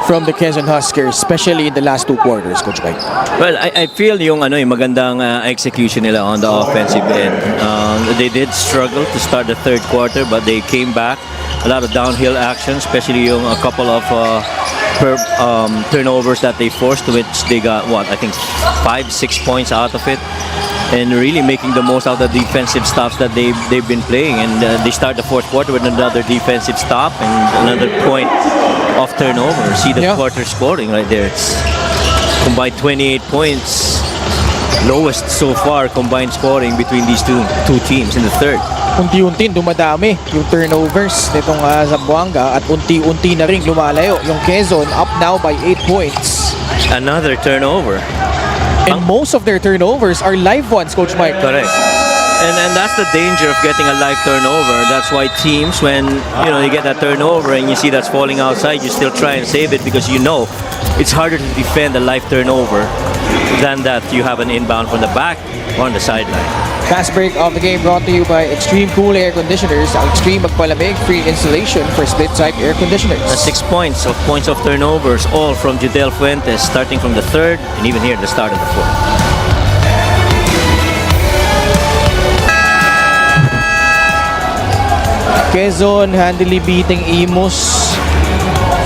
from the Quezon Huskers, especially in the last 2 quarters, Coach Mike? Well, I feel yung magandang execution nila on the offensive end. They did struggle to start the third quarter, but they came back. A lot of downhill action, especially yung a couple of turnovers that they forced, to which they got, I think 5-6 points out of it. And really making the most out of the defensive stops that they've been playing. And they start the fourth quarter with another defensive stop and another point of turnover. See the quarter scoring right there. It's combined 28 points. Lowest so far combined scoring between these two teams in the third. Unti-unti dumadami yung turnovers nitong Zamboanga at unti-unti na rin lumalayo yung Quezon, up now by 8 points. Another turnover. And most of their turnovers are live ones, Coach Mike. Correct. And that's the danger of getting a live turnover. That's why teams, when you get that turnover and you see that's falling outside, you still try and save it, because it's harder to defend a live turnover than that you have an inbound from the back or on the sideline. Fast break of the game brought to you by Extreme Cool Air Conditioners. Ang Extreme magpalamig, free installation for split-type air conditioners. 6 points of turnovers, all from Judel Fuentes, starting from the third and even here at the start of the fourth. Quezon handily beating Imus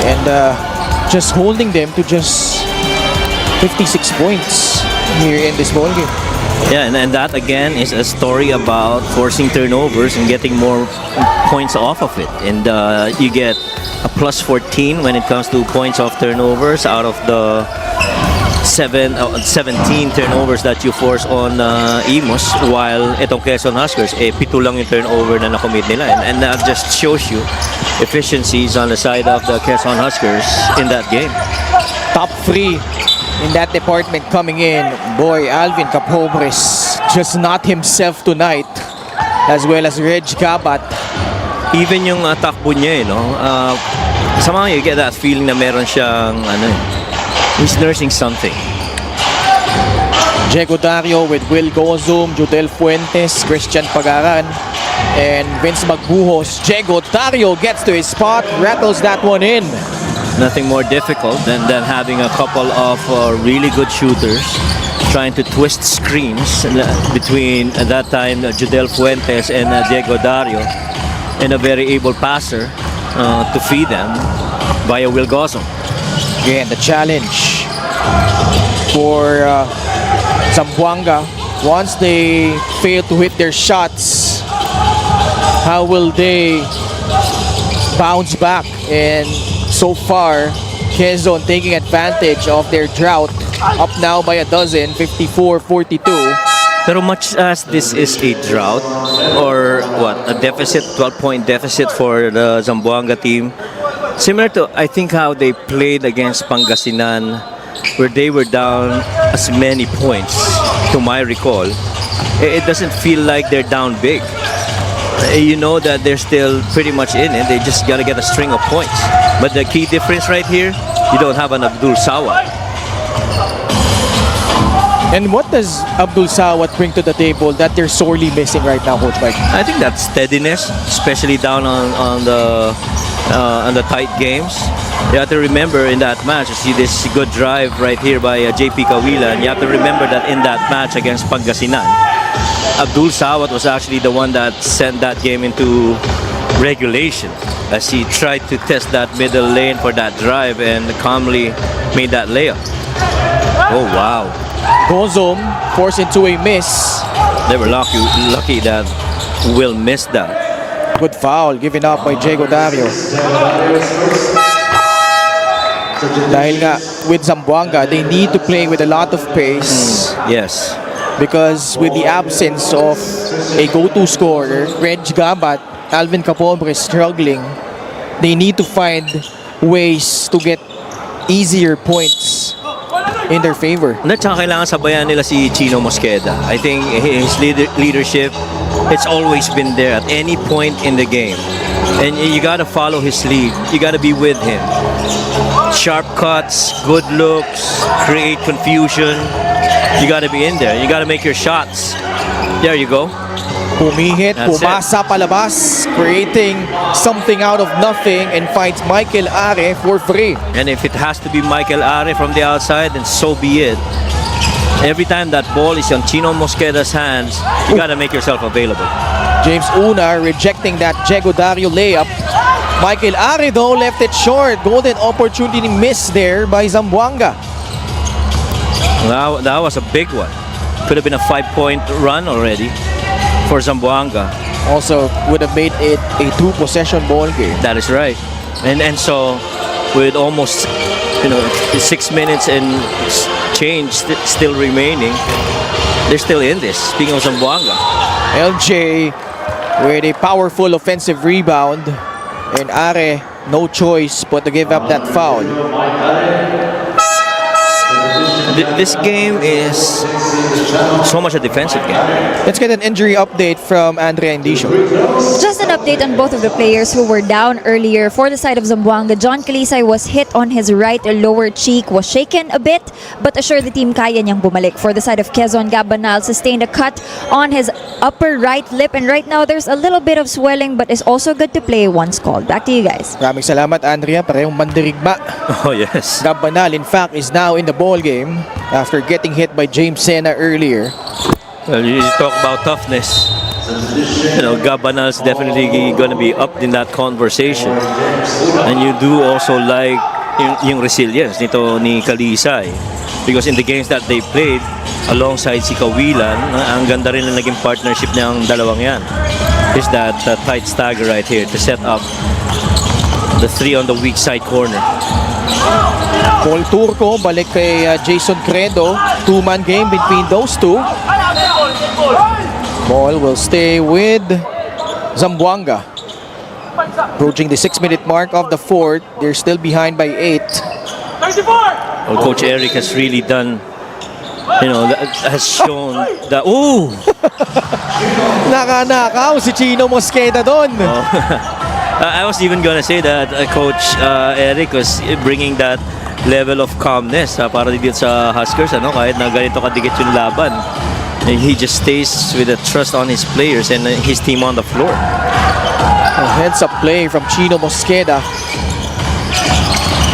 and just holding them to just 56 points here in this ball game. Yeah, and that again is a story about forcing turnovers and getting more points off of it. And you get a plus 14 when it comes to points off turnovers out of the 17 turnovers that you force on Imus, while itong Quezon Huskers, 7 lang yung turnover na nakomit nila. And that just shows you efficiencies on the side of the Quezon Huskers in that game. Top 3 in that department coming in. Boy, Alvin Capobres just not himself tonight, as well as Reg Gabat. Even yung takbo niya, somehow you get that feeling na meron siyang he's nursing something. Diego Dario with Will Gozum, Judel Fuentes, Christian Pagaran, and Vince Magbuhos. Diego Dario gets to his spot, rattles that one in. Nothing more difficult than having a couple of really good shooters trying to twist screens between, at that time, Judel Fuentes and Diego Dario, and a very able passer to feed them via Will Gozum. Again, the challenge for Zamboanga, once they fail to hit their shots, how will they bounce back? And so far, Quezon taking advantage of their drought, up now by a dozen, 54-42. Pero much as this is a drought, or a deficit, 12-point deficit for the Zamboanga team, similar to, I think, how they played against Pangasinan, where they were down as many points, to my recall, it doesn't feel like they're down big. You know that they're still pretty much in it. They just got to get a string of points. But the key difference right here, you don't have an Abdul Sawat. And what does Abdul Sawat bring to the table that they're sorely missing right now, Coach Mike? I think that's steadiness, especially down on the tight games. You have to remember in that match, you see this good drive right here by JP Kawila, and you have to remember that in that match against Pangasinan, Abdul Sawat was actually the one that sent that game into regulation, as he tried to test that middle lane for that drive and calmly made that layup. Oh wow. Gozum forced into a miss. They were lucky that Will missed that. Good foul given up by Diego Dario. Dahil nga with Zamboanga, they need to play with a lot of pace. Yes. Because with the absence of a go-to scorer, Reg Gabat, Alvin Capobres struggling, they need to find ways to get easier points in their favor. At saka kailangan sabayan nila si Chino Mosqueda. I think his leadership, it's always been there at any point in the game. And you gotta follow his lead. You gotta be with him. Sharp cuts, good looks, create confusion. You gotta be in there. You gotta make your shots. There you go. Pumihit, That's pumasa palabas, creating something out of nothing and finds Michael Are for free. And if it has to be Michael Are from the outside, then so be it. Every time that ball is on Chino Mosqueda's hands, you gotta make yourself available. James Una rejecting that Diego Dario layup. Michael Are though left it short. Golden opportunity missed there by Zamboanga. That was a big one. Could have been a 5-point run already for Zamboanga. Also would have made it a 2-possession ball game. That is right. And so with almost 6 minutes and change still remaining, they're still in this. Speaking of Zamboanga, LJ with a powerful offensive rebound, and Are no choice but to give up that foul. this game is so much a defensive game. Let's get an injury update from Andrea Indicio. Just an update on both of the players who were down earlier. For the side of Zamboanga, John Calisay was hit on his right lower cheek, was shaken a bit, but assured the team kaya niyang bumalik. For the side of Quezon, Gabanal sustained a cut on his upper right lip, and right now there's a little bit of swelling, but is also good to play once called. Back to you guys. Maraming salamat, Andrea. Parehong mandirigma. Oh yes. Gabanal, in fact, is now in the ball game after getting hit by James Sena earlier. Well, you talk about toughness. Gabanal's definitely going to be up in that conversation. And you do also like yung resilience nito ni Calisay. Because in the games that they played, alongside si Kawilan, ang ganda rin na naging partnership ng dalawang yan. Is that tight stagger right here to set up the three on the weak side corner. Paul Turco, balik kay Jason Credo. Two-man game between those two. Ball will stay with Zamboanga. Approaching the 6-minute mark of the fourth. They're still behind by 8. Well, Coach Eric has really done, has shown that, Naka-nakaw si Chino Mosqueda doon. I was even gonna say that Coach Eric was bringing that level of calmness para dito sa Huskers, kahit na ganito kadikit yung laban. And he just stays with the trust on his players and his team on the floor. A heads-up play from Chino Mosqueda.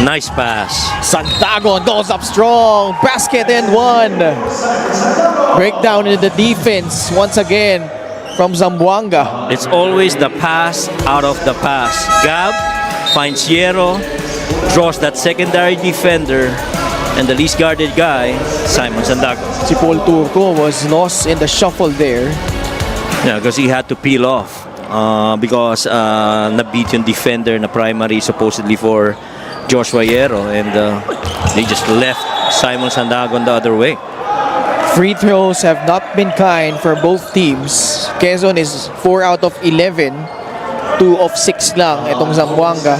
Nice pass. Santagon goes up strong. Basket and one. Breakdown in the defense once again from Zamboanga. It's always the pass out of the pass. Gab finds Hierro, draws that secondary defender, and the least guarded guy, Simon Sandago. Si Paul Turco was lost in the shuffle there. Yeah, because he had to peel off because nabeat yung defender na primary supposedly for Joshua Hierro, and they just left Simon Sandagon the other way. Free throws have not been kind for both teams. Quezon is 4 out of 11. 2 of 6 lang itong Zamboanga.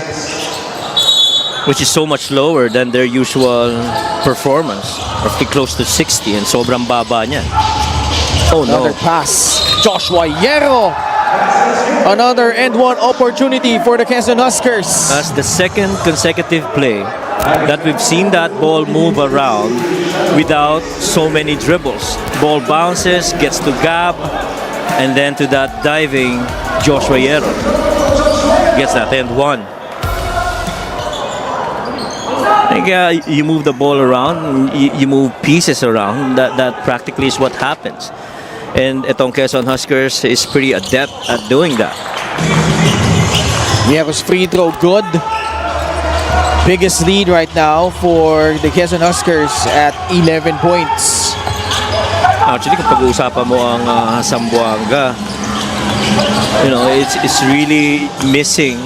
Which is so much lower than their usual performance. Roughly close to 60, and sobrang baba niya. Oh no. Another pass. Joshua Hierro. Another and one opportunity for the Quezon Huskers. That's the second consecutive play that we've seen that ball move around without so many dribbles. Ball bounces, gets to Gab, and then to that diving Joshua Hierro. Gets that and one. You move the ball around, you move pieces around. That practically is what happens. And itong Quezon Huskers is pretty adept at doing that. Hierro's free throw good. Biggest lead right now for the Quezon Huskers at 11 points. Actually, kung pag-uusapan mo ang Zamboanga, it's really missing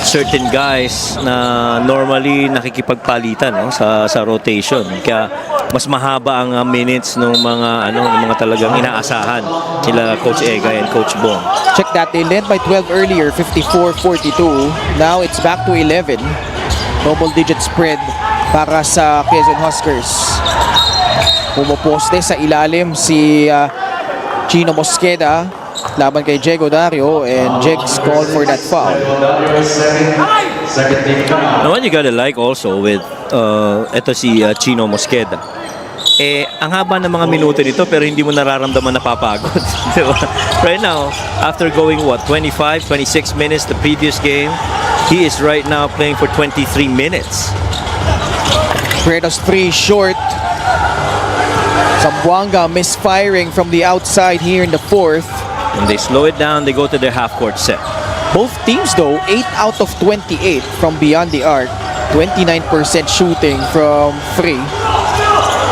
certain guys na normally nakikipagpalitan sa rotation. Kaya mas mahaba ang minutes ng mga talagang inaasahan nila Coach Ega and Coach Bong. Check that, they led by 12 earlier, 54-42. Now it's back to 11. Double-digit spread para sa Quezon Huskers. Pumoposte sa ilalim si Chino Mosqueda laban kay Diego Dario, and Jegs called for that foul. Now, what you gotta like also with eto si Chino Mosqueda, ang haba ng mga minuto nito pero hindi mo nararamdaman napapagod. Diba? Right now, after going 25, 26 minutes the previous game, he is right now playing for 23 minutes. Credos 3 short. Zamboanga misfiring from the outside here in the fourth. When they slow it down, they go to their half-court set. Both teams though, 8 out of 28 from beyond the arc. 29% shooting from free.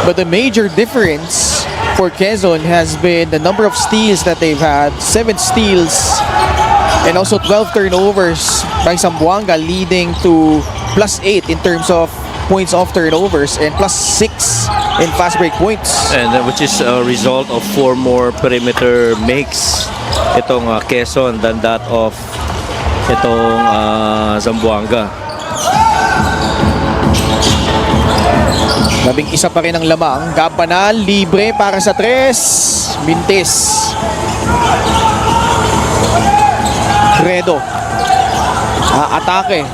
But the major difference for Quezon has been the number of steals that they've had. 7 steals and also 12 turnovers by Zamboanga, leading to +8 in terms of points off turnovers and +6 in fast break points. And which is a result of 4 more perimeter makes itong Quezon than that of itong Zamboanga. 11 pa rin ang lamang. Gabanal, libre para sa 3. Mintis. Credo. Atake.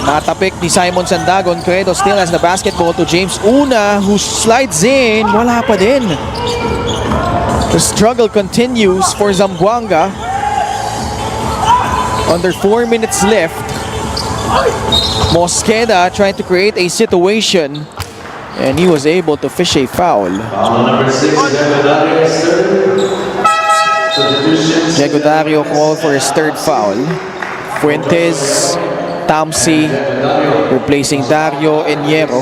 Natapik ni Simon Sandagon. Credo still has the basketball to James Una, who slides in. Wala pa din. The struggle continues for Zamboanga. Under 4 minutes left. Mosqueda trying to create a situation, and he was able to fish a foul. Number 6, Diego Dario called for his 3rd foul. Fuentes, Tamsi replacing Dario Enyero.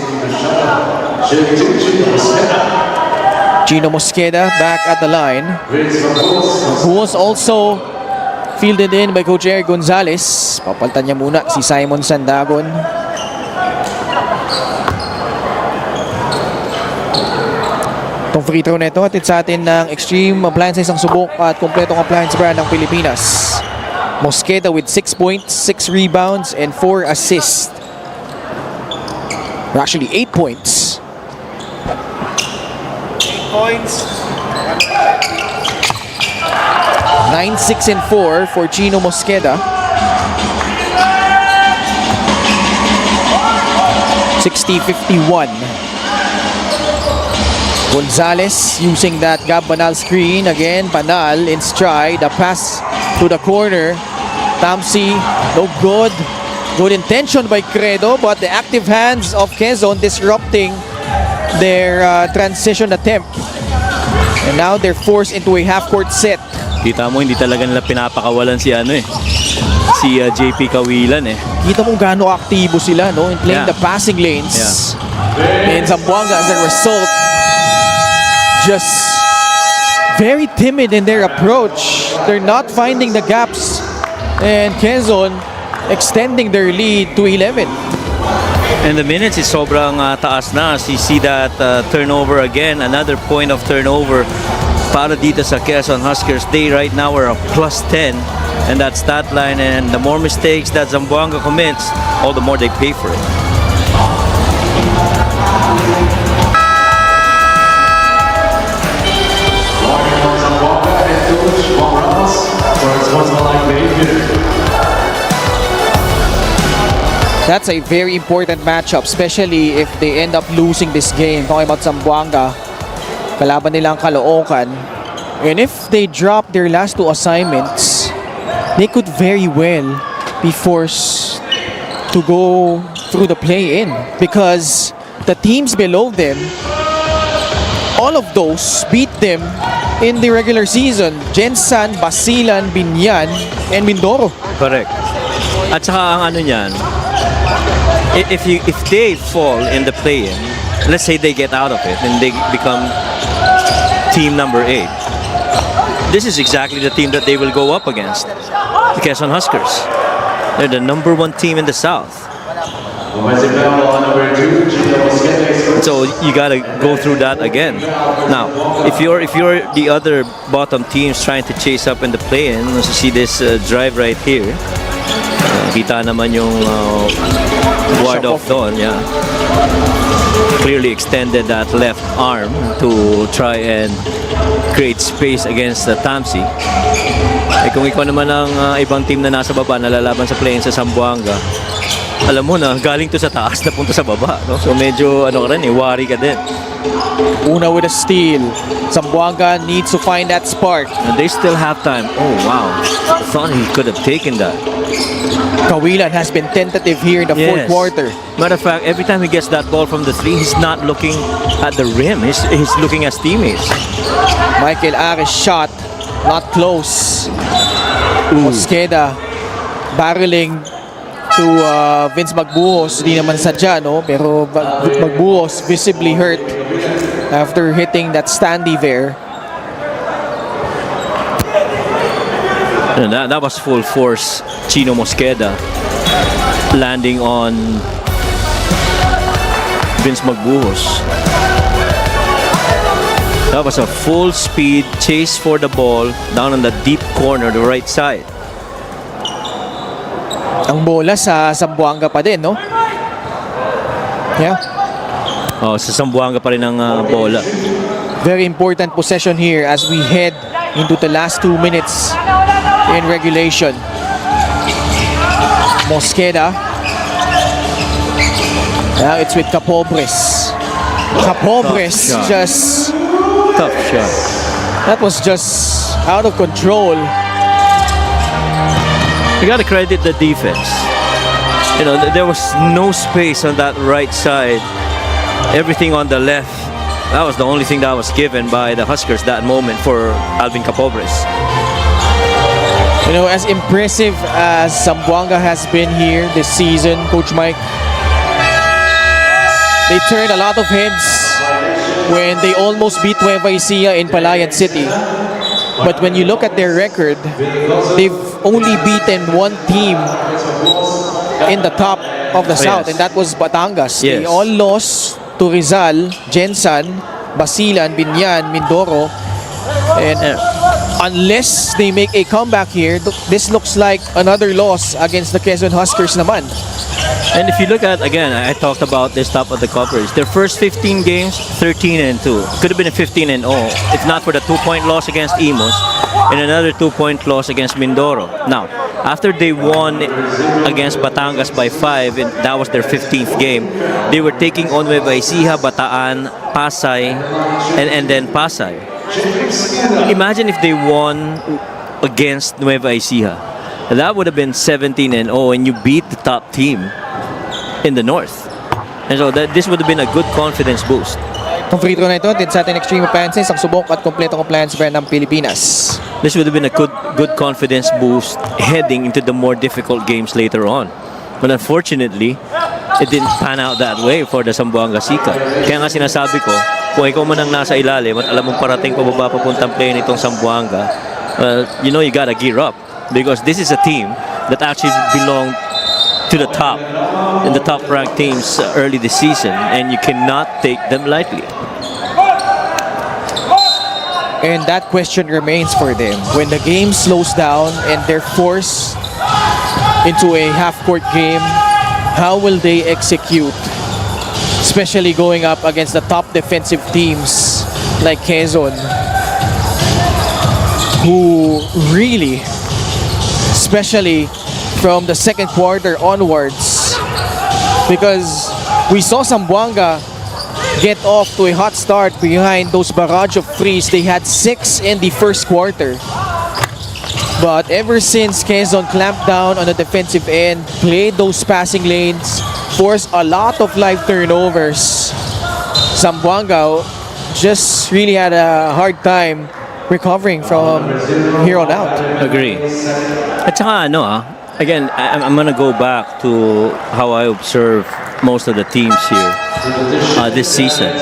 Gino Mosqueda back at the line, who was also fielded in by Coach Eric Gonzalez. Papalitan niya muna si Simon Sandagon. Itong free throw na ito, atid sa atin ng Extreme Appliances ang subok at kompletong appliance brand ng Pilipinas. Mosqueda with 6 points, 6 rebounds, and 4 assists. Or actually 8 points. 9, 6, and 4 for Chino Mosqueda. 60-51. Gonzalez using that Gab Banal screen. Again, Banal in stride. The pass to the corner. Tamsi, no good. Good intention by Credo, but the active hands of Quezon disrupting their transition attempt. And now they're forced into a half-court set. Kita mo, hindi talaga nila pinapakawalan si JP Kawilan eh. Kita mo gaano aktibo sila, no, in playing Yeah. the passing lanes. And Zamboanga, as a result, just very timid in their approach. They're not finding the gaps. And Quezon extending their lead to 11. And the minutes is sobrang taas na. You see that turnover again, another point of turnover para dito sa Quezon Huskers. They right now are a +10 and that stat line, and the more mistakes that Zamboanga commits, all the more they pay for it. That's a very important matchup, especially if they end up losing this game. Talking about Zamboanga, kalaban nilang Caloocan. And if they drop their last 2 assignments, they could very well be forced to go through the play-in, because the teams below them, all of those beat them in the regular season. Gensan, Basilan, Binyan, and Mindoro. Correct. At saka ang ano niyan, if they fall in the play-in, let's say they get out of it and they become team number 8, this is exactly the team that they will go up against, the Quezon Huskers. They're the number 1 team in the South. So you gotta go through that again. Now, if you're the other bottom teams trying to chase up in the play-in, you see this drive right here. Kita naman yung ward off doon, yeah. Clearly extended that left arm to try and create space against the Tamsi. Kung ikaw naman ang ibang team na nasa baba, nalalaban sa play-in sa Zamboanga, alam mo na galing to sa taas na punta sa baba, no? So medyo ano ka rin, worry ka din. Una with a steal. Zamboanga needs to find that spark. And they still have time. Oh wow, thought he could have taken that. Kawilan has been tentative here in the fourth Yes. quarter. Matter of fact, every time he gets that ball from the three, he's not looking at the rim. He's looking at his teammates. Michael Ares shot, not close. Mosqueda barreling to Vince Magbuhos. Di naman sadya, no? Pero Magbuhos visibly hurt after hitting that standy there. And that was full force. Chino Mosqueda landing on Vince Magbuhos. That was a full speed chase for the ball down on the deep corner, the right side. Ang bola sa Zamboanga pa din, no? Yeah. Oh, sa Zamboanga pa rin ang bola. Very important possession here as we head into the last 2 minutes in regulation. Mosqueda. Now it's with Capobres. Capobres Tough shot. just... Tough shot. That was just out of control. You gotta credit the defense. You know, there was no space on that right side. Everything on the left. That was the only thing that was given by the Huskers that moment for Alvin Capobres. You know, as impressive as Zamboanga has been here this season, Coach Mike, they turned a lot of heads when they almost beat Nueva Ecija in Palayan City. But when you look at their record, they've only beaten one team in the top of the South, and that was Batangas. They Yes. all lost to Rizal, Jensan, Basilan, Binyan, Mindoro. And unless they make a comeback here, this looks like another loss against the Quezon Huskers naman. And if you look at, again, I talked about this top of the coverage. Their first 15 games, 13-2. Could have been a 15-0 if not for the 2-point loss against Imus and another 2-point loss against Mindoro. Now, after they won against Batangas by 5, and that was their 15th game, they were taking on Nueva Ecija, Bataan, Pasay, and then Pasay. Imagine if they won against Nueva Ecija. That would have been 17-0 and you beat the top team in the north. And so this would have been a good confidence boost. Ang free throw na ito, din sa ating Extreme Appliances, ang subok at kompletong appliance brand ng Pilipinas. This would have been a good confidence boost heading into the more difficult games later on. But unfortunately, it didn't pan out that way for the Zamboanga Sika. Kaya nga sinasabi ko, kung ikaw man ang nasa ilalim at alam mong parating pababa papuntang play nitong Zamboanga, you know you gotta gear up. Because this is a team that actually belonged to the top, in the top ranked teams early this season, and you cannot take them lightly. And that question remains for them. When the game slows down and they're forced into a half-court game, how will they execute? Especially going up against the top defensive teams like Quezon, who really, especially from the second quarter onwards, because we saw Zamboanga get off to a hot start behind those barrage of threes. They had 6 in the first quarter. But ever since Quezon clamped down on the defensive end, played those passing lanes, forced a lot of live turnovers, Zamboanga just really had a hard time recovering from here on out. Agree. At saka again, I'm gonna go back to how I observe most of the teams here this season.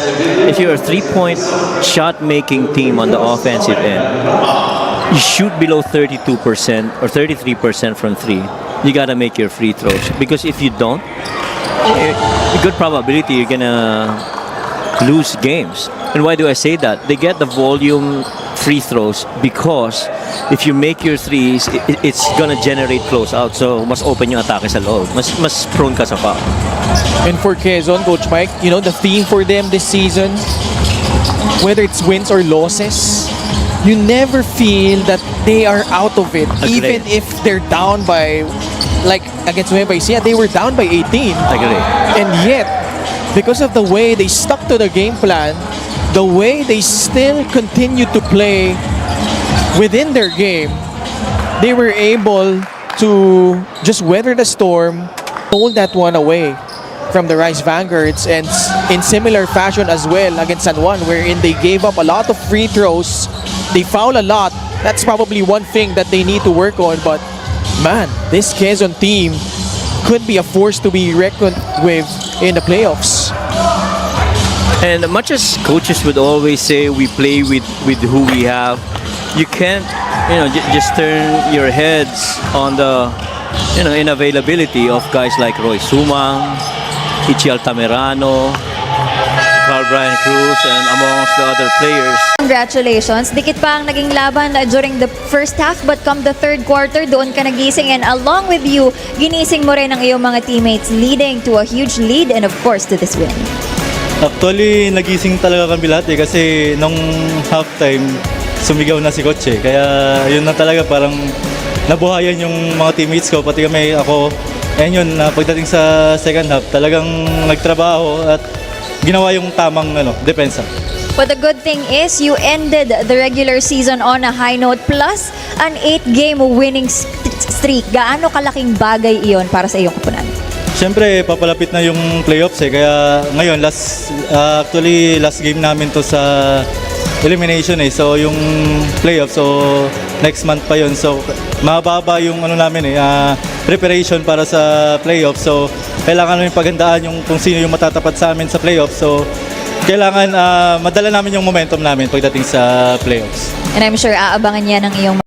If you're a three-point shot-making team on the offensive end, you shoot below 32% or 33% from three, you gotta make your free throws. Because if you don't, a good probability you're gonna lose games. And why do I say that? They get the volume free throws because if you make your threes, it's gonna generate closeout. So mas open yung atake sa loob. Mas prone ka sa foul. And for Quezon, Coach Mike, you know, the theme for them this season, whether it's wins or losses, you never feel that they are out of it. Agreed. Even if they're down by like against Nueva Ecija, they were down by 18. Agree. And yet, because of the way they stuck to the game plan, the way they still continue to play within their game, they were able to just weather the storm, hold that one away from the Rice Vanguards, and in similar fashion as well against San Juan, wherein they gave up a lot of free throws, they foul a lot. That's probably one thing that they need to work on, but man, this Quezon team could be a force to be reckoned with in the playoffs. And much as coaches would always say we play with who we have, you can't, just turn your heads on the, inavailability of guys like Roy Sumang, Ichi Altamirano, Carl Brian Cruz, and amongst the other players. Congratulations. Dikit pa ang naging laban during the first half, but come the third quarter, doon ka nagising, and along with you, ginising mo rin ang iyong mga teammates, leading to a huge lead and of course to this win. Actually, nagising talaga kami lahat kasi nung halftime, sumigaw na si Coach eh. Kaya yun na talaga, parang nabuhayan yung mga teammates ko, pati kami, ako. And yun, pagdating sa second half, talagang nagtrabaho at ginawa yung tamang depensa. But the good thing is, you ended the regular season on a high note plus an 8-game winning streak. Gaano kalaking bagay iyon para sa iyong koponan? Siyempre, papalapit na yung playoffs eh. Kaya ngayon, last game namin to sa elimination eh. So, yung playoffs, so next month pa yun. So, mababa yung namin preparation para sa playoffs. So, kailangan namin paghandaan yung kung sino yung matatapat sa amin sa playoffs. So, kailangan madala namin yung momentum namin pagdating sa playoffs. And I'm sure aabangan niya ng iyong